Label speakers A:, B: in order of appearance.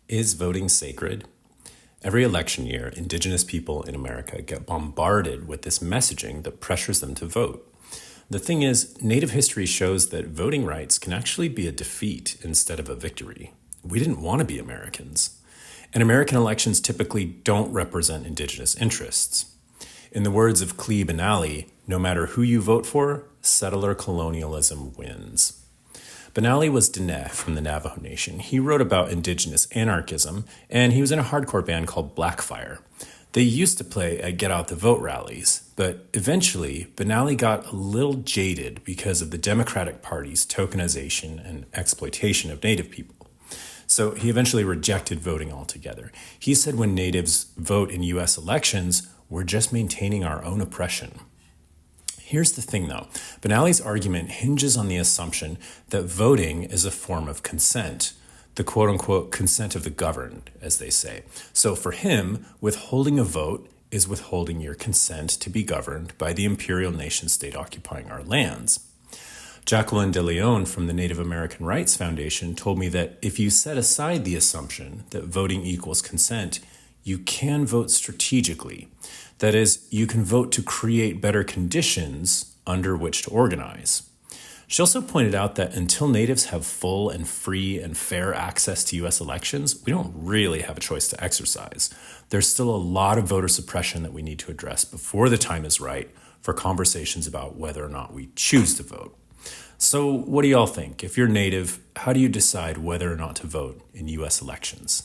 A: Is voting sacred? Every election year, Indigenous people in America get bombarded with this messaging that pressures them to vote. The thing is, Native history shows that voting rights can actually be a defeat instead of a victory. We didn't want to be Americans. And American elections typically don't represent Indigenous interests. In the words of Clee Benally, no matter who you vote for, settler colonialism wins. Benally was Diné from the Navajo Nation. He wrote about Indigenous anarchism, and he was in a hardcore band called Blackfire. They used to play at Get Out the Vote rallies, but eventually Benally got a little jaded because of the Democratic Party's tokenization and exploitation of Native people. So he eventually rejected voting altogether. He said when Natives vote in U.S. elections, we're just maintaining our own oppression. Here's the thing, though. Benally's argument hinges on the assumption that voting is a form of consent, the quote-unquote consent of the governed, as they say. So for him, withholding a vote is withholding your consent to be governed by the imperial nation-state occupying our lands. Jacqueline de Leon from the Native American Rights Foundation told me that if you set aside the assumption that voting equals consent, you can vote strategically. That is, you can vote to create better conditions under which to organize. She also pointed out that until Natives have full and free and fair access to U.S. elections, we don't really have a choice to exercise. There's still a lot of voter suppression that we need to address before the time is right for conversations about whether or not we choose to vote. So what do y'all think? If you're Native, how do you decide whether or not to vote in U.S. elections?